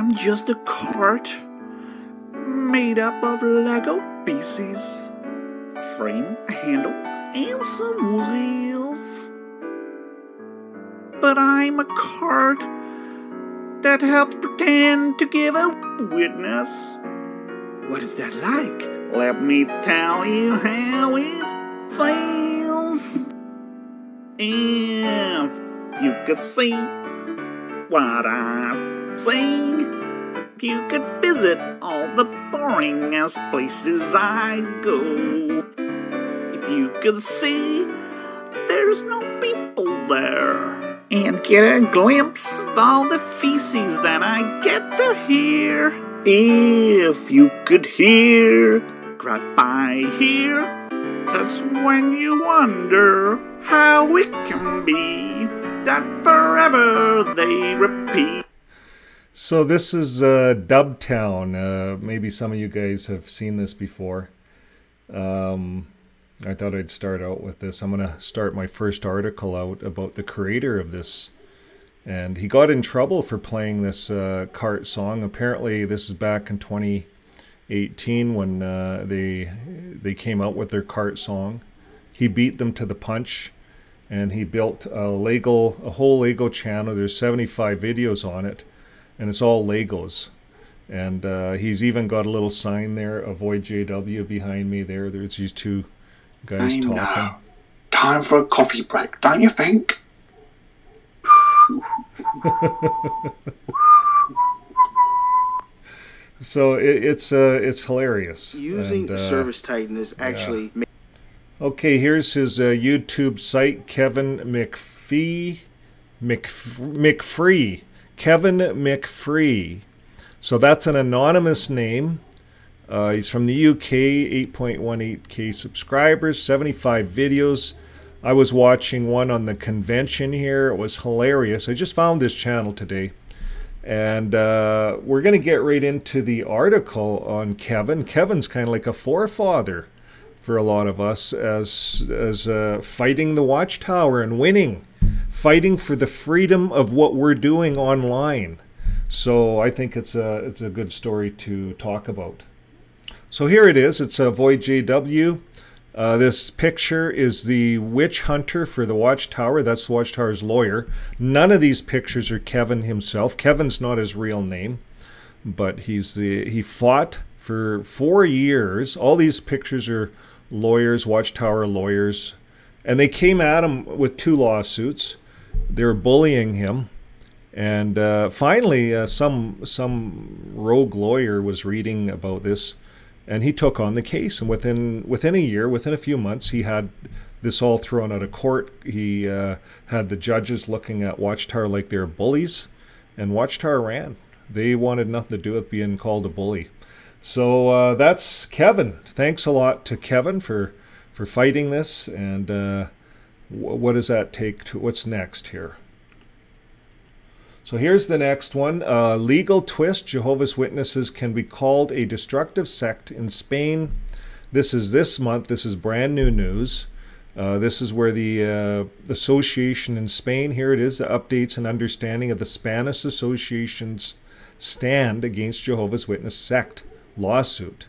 am just a cart made up of Lego pieces, a frame, a handle, and some wheels. But I'm a cart that helps pretend to give a witness. What is that like? Let me tell you how it feels. If you could see what I see, if you could visit all the boringest places I go, if you could see there's no people there, and get a glimpse of all the feces that I get to hear. If you could hear right by here, that's when you wonder how it can be that forever they repeat. So this is Dubtown. Maybe some of you guys have seen this before. I thought I'd start out with this. I'm going to start my first article out about the creator of this. And he got in trouble for playing this cart song. Apparently this is back in 2018 when they came out with their cart song. He beat them to the punch, and he built a whole Lego channel. There's 75 videos on it, and it's all Legos. And he's even got a little sign there, avoid JW, behind me there. There's these two guys talking. Now, time for a coffee break, don't you think? So it's hilarious. Using Service Titan is actually... Yeah. Okay, here's his YouTube site, Kevin McFree. Kevin McFree. So that's an anonymous name. He's from the UK, 8.18k subscribers, 75 videos. I was watching one on the convention here. It was hilarious. I just found this channel today. And we're going to get right into the article on Kevin. Kevin's kind of like a forefather for a lot of us as fighting the Watchtower and winning. Fighting for the freedom of what we're doing online. So I think it's a good story to talk about. So here it is. It's Avoid JW. This picture is the witch hunter for the Watchtower. That's the Watchtower's lawyer. None of these pictures are Kevin himself. Kevin's not his real name, but he fought for 4 years. All these pictures are lawyers, Watchtower lawyers, and they came at him with 2 lawsuits. They were bullying him. And finally, some rogue lawyer was reading about this, and he took on the case. And within a year, within a few months, he had this all thrown out of court. He had the judges looking at Watchtower like they're bullies, and Watchtower ran. They wanted nothing to do with being called a bully. So that's Kevin. Thanks a lot to Kevin for fighting this. And what does that take to? What's next here? So here's the next one. Legal twist. Jehovah's Witnesses can be called a destructive sect in Spain. This is this month. This is brand new news. This is where the association in Spain, here it is, the updates and understanding of the Spanish Association's stand against Jehovah's Witness sect lawsuit.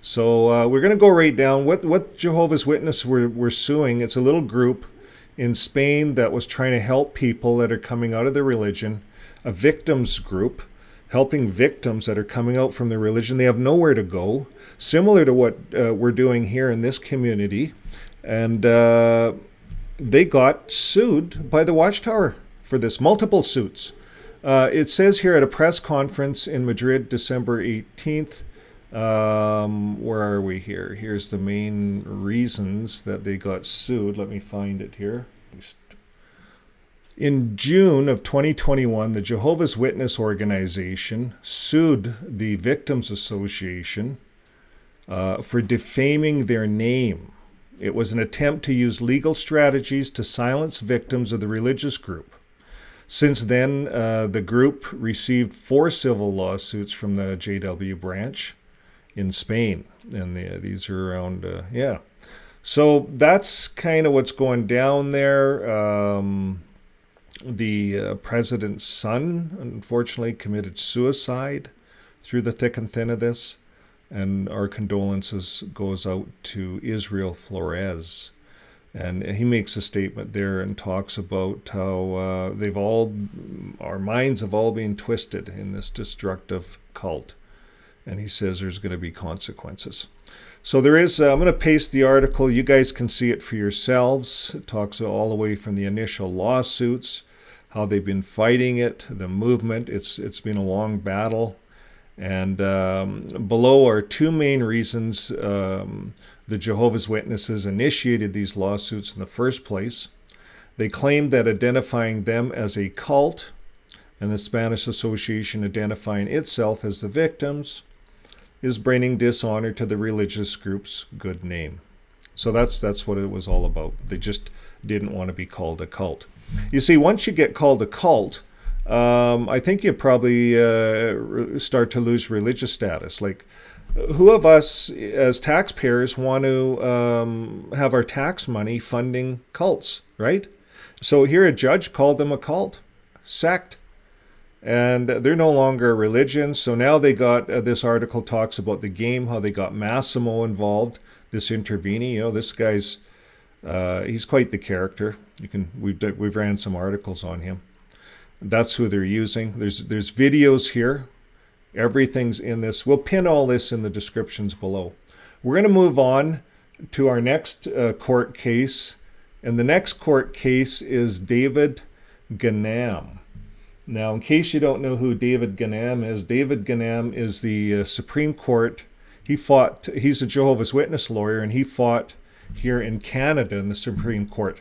So we're going to go right down what Jehovah's Witnesses were suing. It's a little group in Spain that was trying to help people that are coming out of the religion. A victims group helping victims that are coming out from the religion. They have nowhere to go, similar to what we're doing here in this community. And they got sued by the Watchtower for this, multiple suits. It says here at a press conference in Madrid, December 18th, where are we here? Here's the main reasons that they got sued. Let me find it here. In June of 2021, the Jehovah's Witness organization sued the Victims Association for defaming their name. It was an attempt to use legal strategies to silence victims of the religious group. Since then, the group received 4 civil lawsuits from the JW branch in Spain. And these are around, yeah. So that's kind of what's going down there. The president's son, unfortunately, committed suicide through the thick and thin of this. And our condolences goes out to Israel Flores. And he makes a statement there and talks about how our minds have all been twisted in this destructive cult. And he says there's going to be consequences. So there is, I'm going to paste the article. You guys can see it for yourselves. It talks all the way from the initial lawsuits, how they've been fighting it, the movement. It's been a long battle. And below are two main reasons the Jehovah's Witnesses initiated these lawsuits in the first place. They claimed that identifying them as a cult and the Spanish Association identifying itself as the victims is bringing dishonor to the religious group's good name. So that's what it was all about. They just didn't want to be called a cult. You see, once you get called a cult, I think you probably start to lose religious status. Like, who of us as taxpayers want to have our tax money funding cults, right? So here a judge called them a cult, sect, and they're no longer a religion. So now they got, this article talks about the game, how they got Massimo involved, this intervening. You know, this guy's, he's quite the character. We've ran some articles on him. That's who they're using. There's videos here. Everything's in this. We'll pin all this in the descriptions below. We're going to move on to our next court case. And the next court case is David Ganam. Now, in case you don't know who David Ganam is the Supreme Court. He's a Jehovah's Witness lawyer, and he fought here in Canada in the Supreme Court.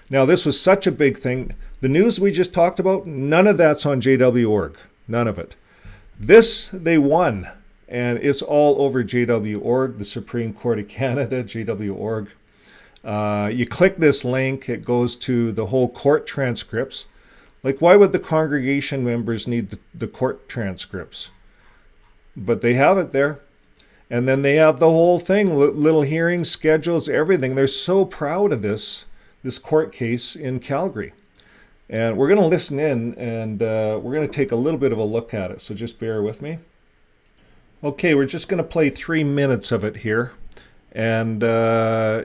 Now, this was such a big thing. The news we just talked about, none of that's on JW.org. None of it. This, they won, and it's all over JW.org, the Supreme Court of Canada, JW.org. You click this link, it goes to the whole court transcripts. Like, why would the congregation members need the court transcripts? But they have it there. And then they have the whole thing, little hearings, schedules, everything. They're so proud of this court case in Calgary. And we're going to listen in, and we're going to take a little bit of a look at it, so just bear with me. Okay, we're just going to play 3 minutes of it here. And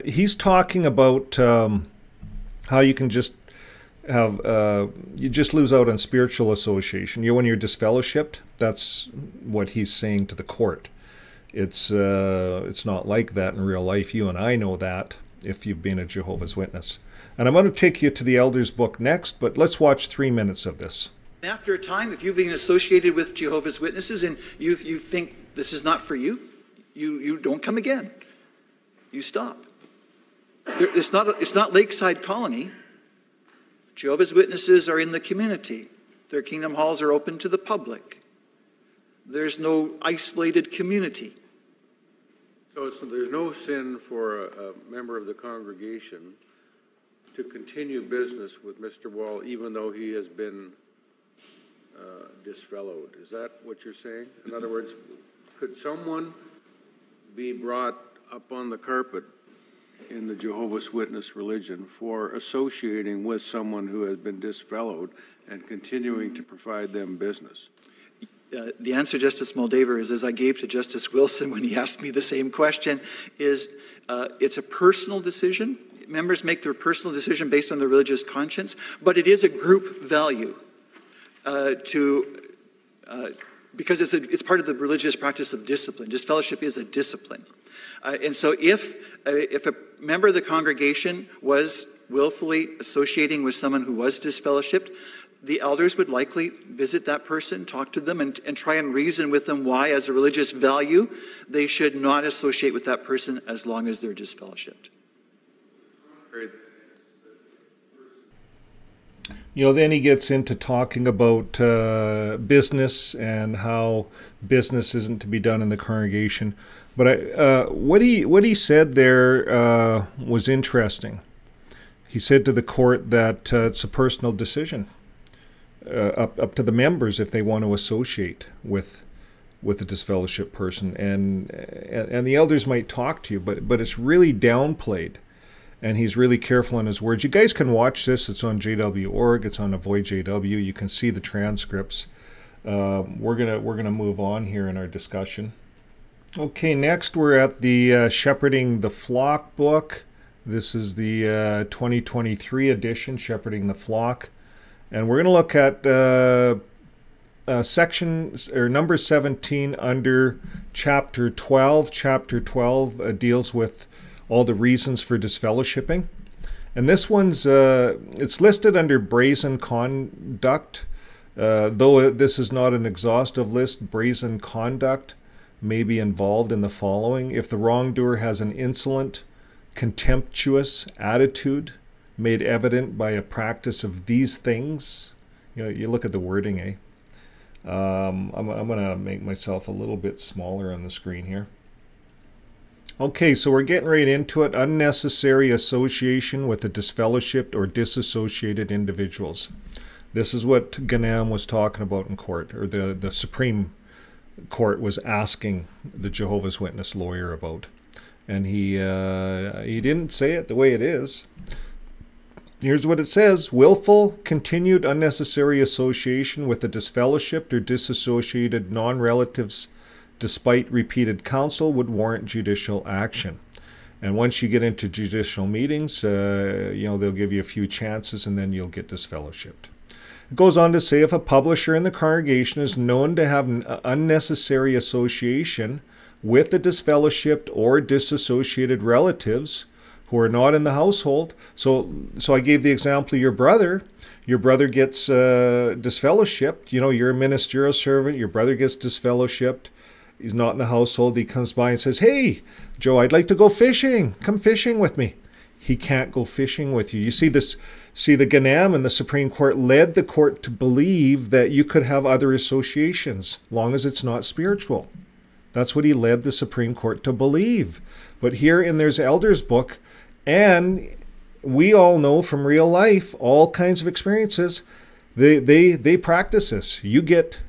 he's talking about how you can just have, you just lose out on spiritual association. When you're disfellowshipped, that's what he's saying to the court. It's not like that in real life. You and I know that if you've been a Jehovah's Witness. And I'm going to take you to the Elder's book next, but let's watch 3 minutes of this. After a time, if you've been associated with Jehovah's Witnesses and you think this is not for you, you don't come again. You stop. It's not Lakeside Colony. Jehovah's Witnesses are in the community. Their kingdom halls are open to the public. There's no isolated community. So there's no sin for a member of the congregation to continue business with Mr. Wall, even though he has been disfellowed. Is that what you're saying? In other words, could someone be brought up on the carpet in the Jehovah's Witness religion for associating with someone who has been disfellowed and continuing to provide them business? The answer, Justice Moldaver, is as I gave to Justice Wilson when he asked me the same question, is it's a personal decision. Members make their personal decision based on their religious conscience, but it is a group value because it's part of the religious practice of discipline. Disfellowship is a discipline. And so if a member of the congregation was willfully associating with someone who was disfellowshipped, the elders would likely visit that person, talk to them, and try and reason with them why, as a religious value, they should not associate with that person as long as they're disfellowshipped. Then he gets into talking about business and how business isn't to be done in the congregation. But what he said there was interesting. He said to the court that it's a personal decision, up to the members if they want to associate with a disfellowship person, and the elders might talk to you, but it's really downplayed. and he's really careful in his words. You guys can watch this. It's on JW.org. It's on Avoid JW. You can see the transcripts. We're gonna move on here in our discussion. Okay, next we're at the Shepherding the Flock book. This is the 2023 edition, Shepherding the Flock, and we're going to look at sections or number 17 under chapter 12. Chapter 12 deals with all the reasons for disfellowshipping, and this one's it's listed under brazen conduct. Though this is not an exhaustive list, brazen conduct may be involved in the following: if the wrongdoer has an insolent, contemptuous attitude made evident by a practice of these things. You look at the wording, eh? I'm going to make myself a little bit smaller on the screen here. Okay, so we're getting right into it. Unnecessary association with the disfellowshipped or disassociated individuals. This is what Ganem was talking about in court, or the Supreme Court was asking the Jehovah's Witness lawyer about. And he didn't say it the way it is. Here's what it says: willful, continued, unnecessary association with the disfellowshipped or disassociated non-relatives despite repeated counsel would warrant judicial action. And once you get into judicial meetings, they'll give you a few chances and then you'll get disfellowshipped. It goes on to say, if a publisher in the congregation is known to have an unnecessary association with the disfellowshipped or disassociated relatives who are not in the household. So I gave the example of your brother. Your brother gets disfellowshipped. You're a ministerial servant. Your brother gets disfellowshipped. He's not in the household. He comes by and says, "Hey, Joe, I'd like to go fishing. Come fishing with me." He can't go fishing with you. You see this? See, the Ganem and the Supreme Court led the court to believe that you could have other associations, long as it's not spiritual. That's what he led the Supreme Court to believe. But here in there's Elders book, and we all know from real life, all kinds of experiences, they practice this. You get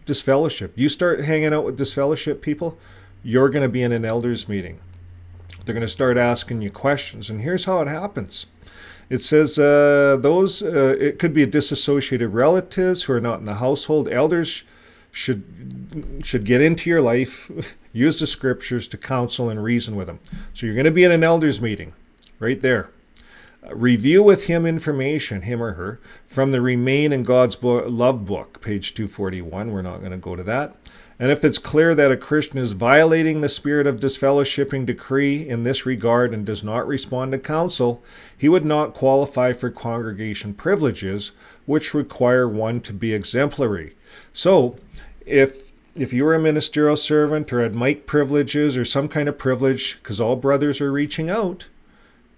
disfellowship. You start hanging out with disfellowship people, you're going to be in an elders meeting. They're going to start asking you questions, and here's how it happens. It says it could be disassociated relatives who are not in the household. Elders should get into your life, use the scriptures to counsel and reason with them. So you're going to be in an elders meeting, right there. Review with him information, him or her, from the Remain in God's Love book, page 241. We're not going to go to that. And if it's clear that a Christian is violating the spirit of disfellowshipping decree in this regard and does not respond to counsel, he would not qualify for congregation privileges, which require one to be exemplary. So, if you were a ministerial servant or had mic privileges or some kind of privilege, because all brothers are reaching out,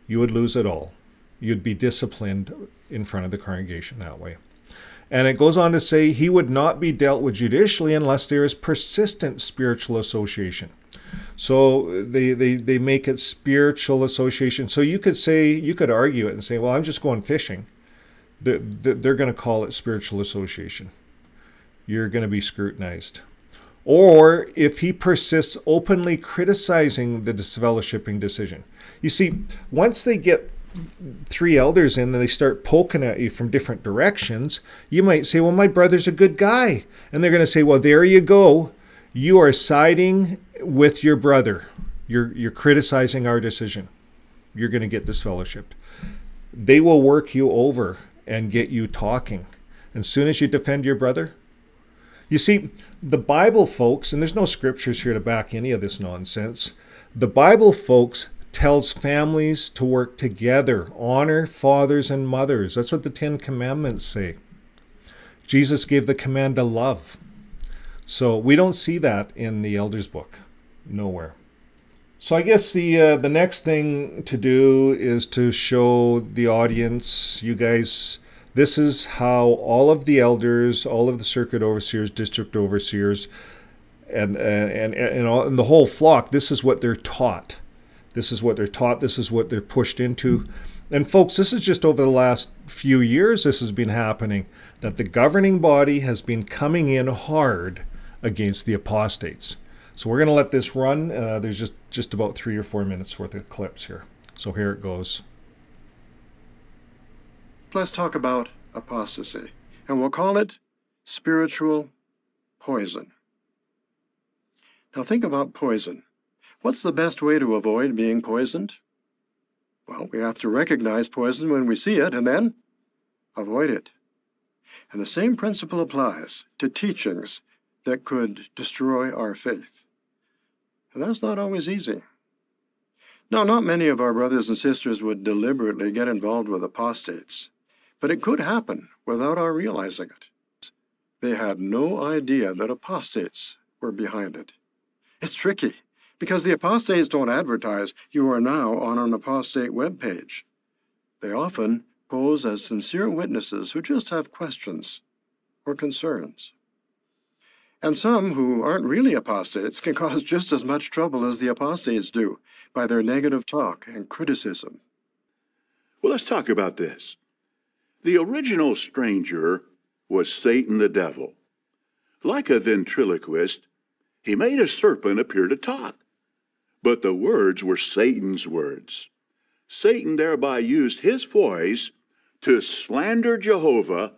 you would lose it all. You'd be disciplined in front of the congregation that way. And it goes on to say he would not be dealt with judicially unless there is persistent spiritual association. So they make it spiritual association. So you could argue it and say, well, I'm just going fishing. They're going to call it spiritual association. You're going to be scrutinized. Or if he persists openly criticizing the disfellowshipping decision. You see, once they get 3 elders in and they start poking at you from different directions, you might say, well, my brother's a good guy. And they're going to say, well, there you go. You are siding with your brother. You're criticizing our decision. You're going to get disfellowshipped. They will work you over and get you talking. And as soon as you defend your brother, you see, the Bible, folks, and there's no scriptures here to back any of this nonsense. The Bible, folks, tells families to work together, honor fathers and mothers. That's what the 10 Commandments say. Jesus gave the command to love. So we don't see that in the Elders book. Nowhere. So I guess the next thing to do is to show the audience, you guys, this is how all of the elders, all of the circuit overseers, district overseers, and the whole flock, this is what they're taught. This is what they're taught. This is what they're pushed into. And folks, this is just over the last few years this has been happening, that the governing body has been coming in hard against the apostates. So we're going to let this run. There's just about 3 or 4 minutes worth of clips here. So here it goes. let's talk about apostasy, and we'll call it spiritual poison. Now think about poison. What's the best way to avoid being poisoned? Well, we have to recognize poison when we see it and then avoid it. And the same principle applies to teachings that could destroy our faith. And that's not always easy. Now, not many of our brothers and sisters would deliberately get involved with apostates, but it could happen without our realizing it. They had no idea that apostates were behind it. It's tricky, because the apostates don't advertise, "You are now on an apostate webpage." They often pose as sincere witnesses who just have questions or concerns. And some who aren't really apostates can cause just as much trouble as the apostates do by their negative talk and criticism. Well, let's talk about this. The original stranger was Satan the devil. Like a ventriloquist, he made a serpent appear to talk. But the words were Satan's words. Satan thereby used his voice to slander Jehovah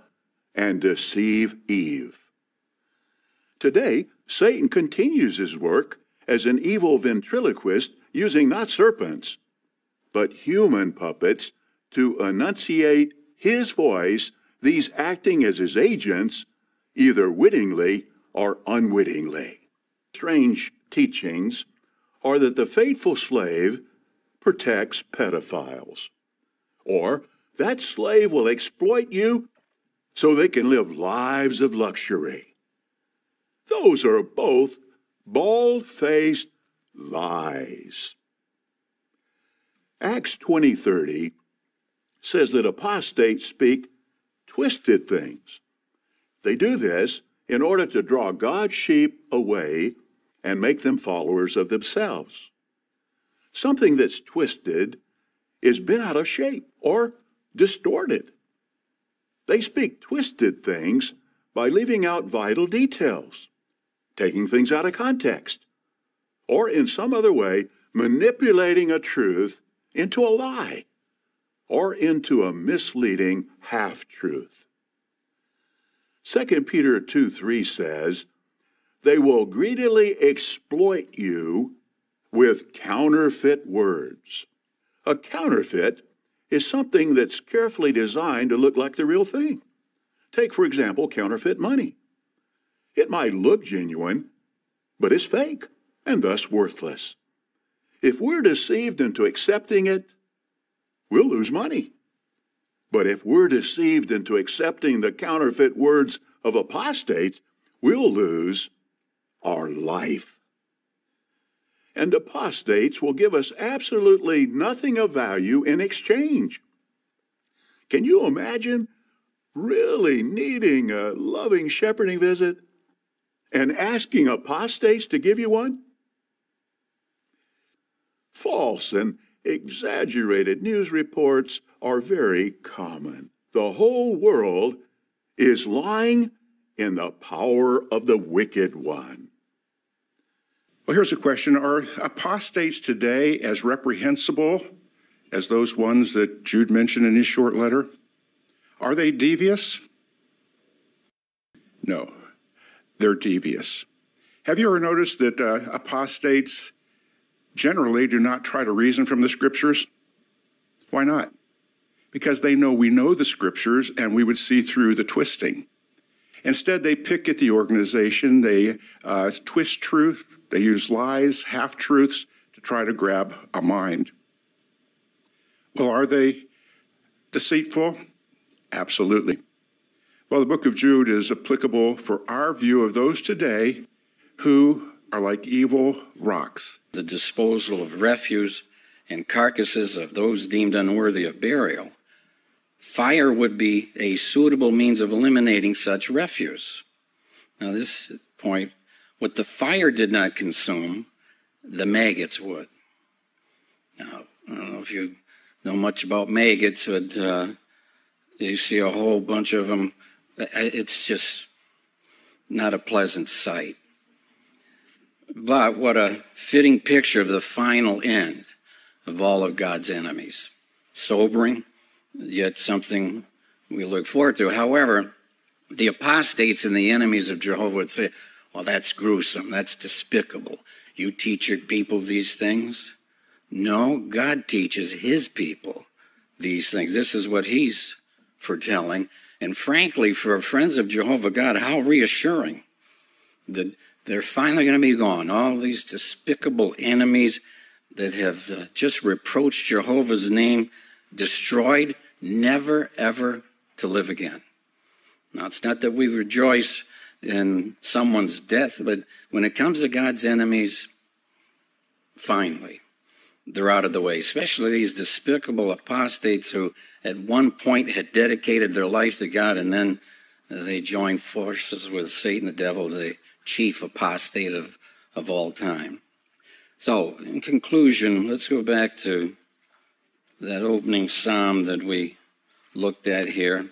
and deceive Eve. Today, Satan continues his work as an evil ventriloquist using not serpents, but human puppets to enunciate his voice, these acting as his agents, either wittingly or unwittingly. Strange teachings are that the faithful slave protects pedophiles, or that slave will exploit you so they can live lives of luxury. Those are both bald-faced lies. Acts 20:30 says that apostates speak twisted things. They do this in order to draw God's sheep away and make them followers of themselves. Something that's twisted is bent out of shape or distorted. They speak twisted things by leaving out vital details, taking things out of context, or in some other way manipulating a truth into a lie or into a misleading half-truth. 2 Peter 2:3 says, "They will greedily exploit you with counterfeit words." A counterfeit is something that's carefully designed to look like the real thing. Take, for example, counterfeit money. It might look genuine, but it's fake and thus worthless. If we're deceived into accepting it, we'll lose money. But if we're deceived into accepting the counterfeit words of apostates, we'll lose our life. And apostates will give us absolutely nothing of value in exchange. Can you imagine really needing a loving shepherding visit and asking apostates to give you one? False and exaggerated news reports are very common. The whole world is lying in the power of the wicked one. Well, here's a question. Are apostates today as reprehensible as those ones that Jude mentioned in his short letter? Are they devious? No, they're devious. Have you ever noticed that apostates generally do not try to reason from the Scriptures? Why not? Because they know we know the Scriptures and we would see through the twisting. Instead, they pick at the organization, they twist truth, they use lies, half-truths to try to grab a mind. Well, are they deceitful? Absolutely. Well, the book of Jude is applicable for our view of those today who are like evil rocks. The disposal of refuse and carcasses of those deemed unworthy of burial. Fire would be a suitable means of eliminating such refuse. Now, this point, what the fire did not consume, the maggots would. Now, I don't know if you know much about maggots, but you see a whole bunch of them. It's just not a pleasant sight. But what a fitting picture of the final end of all of God's enemies. Sobering, yet something we look forward to. However, the apostates and the enemies of Jehovah would say, well, that's gruesome, that's despicable. You teach your people these things? No, God teaches his people these things. This is what he's foretelling. And frankly, for friends of Jehovah God, how reassuring that they're finally going to be gone. All these despicable enemies that have just reproached Jehovah's name, destroyed, never, ever to live again. Now, it's not that we rejoice in someone's death, but when it comes to God's enemies, finally, they're out of the way, especially these despicable apostates who at one point had dedicated their life to God, and then they joined forces with Satan, the devil, the chief apostate of all time. So, in conclusion, let's go back to that opening psalm that we looked at here.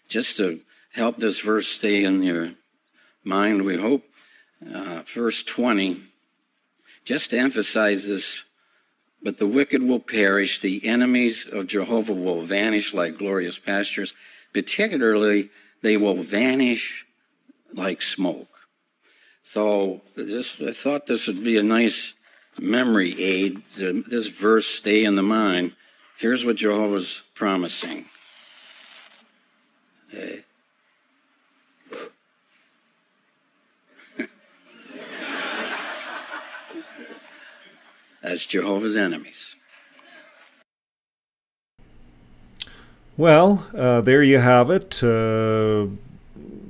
Just to help this verse stay in your mind, we hope. Verse 20, just to emphasize this, but the wicked will perish, the enemies of Jehovah will vanish like glorious pastures. Particularly, they will vanish like smoke. So I thought this would be a nice memory aid to this verse stay in the mind. Here's what Jehovah's promising. That's Jehovah's enemies. Well, there you have it.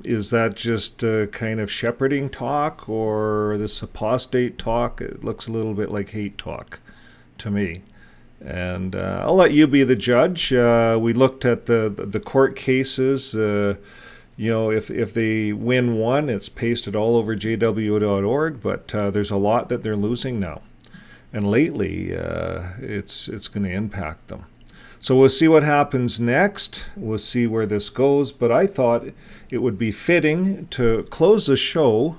Is that just kind of shepherding talk or this apostate talk? It looks a little bit like hate talk to me. And I'll let you be the judge. We looked at the court cases. You know, if they win one, it's pasted all over jw.org, but there's a lot that they're losing now. And lately, it's going to impact them. So we'll see what happens next. We'll see where this goes. But I thought it would be fitting to close the show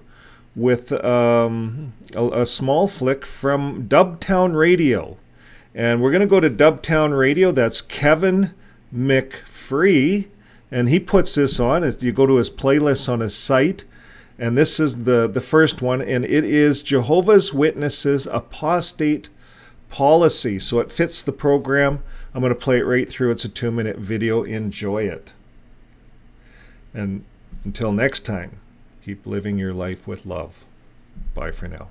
with a small flick from Dubtown Radio. And we're going to go to Dubtown Radio. That's Kevin McFree. And he puts this on. You go to his playlist on his site. And this is the first one. And it is Jehovah's Witnesses Apostate Policy. So it fits the program. I'm going to play it right through. It's a 2-minute video. Enjoy it. And until next time, keep living your life with love. Bye for now.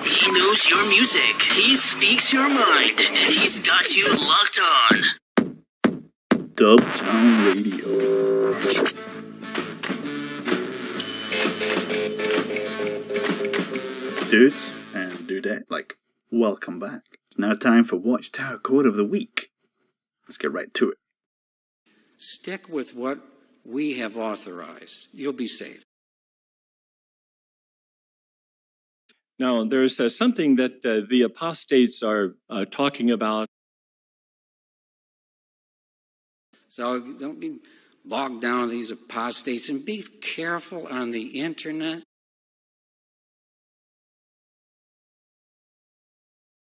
He knows your music. He speaks your mind. And he's got you locked on. Dubtown Radio. Dudes and dudette, welcome back. It's now time for Watchtower Quote of the Week. Let's get right to it. Stick with what we have authorized. You'll be safe. Now, there's something that the apostates are talking about. So don't be bogged down with these apostates, and be careful on the internet.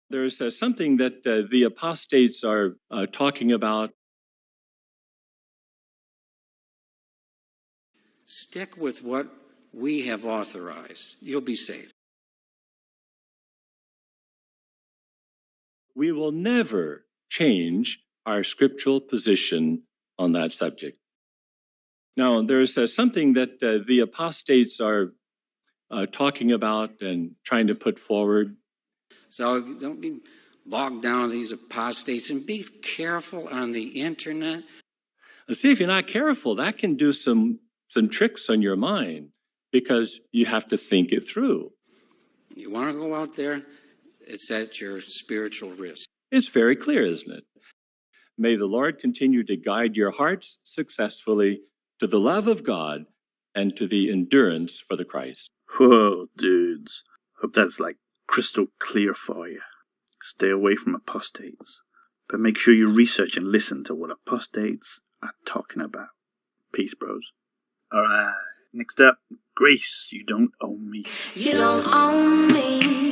There's something that the apostates are talking about. Stick with what we have authorized. You'll be safe. We will never change our scriptural position on that subject. Now, there's something that the apostates are talking about and trying to put forward. So don't be bogged down with these apostates, and be careful on the internet. See, if you're not careful, that can do some tricks on your mind, because you have to think it through. You want to go out there, it's at your spiritual risk. It's very clear, isn't it? May the Lord continue to guide your hearts successfully to the love of God and to the endurance for the Christ. Whoa, dudes. Hope that's crystal clear for you. Stay away from apostates. But make sure you research and listen to what apostates are talking about. Peace, bros. Alright, next up, Grace, You Don't Own Me. You don't own me.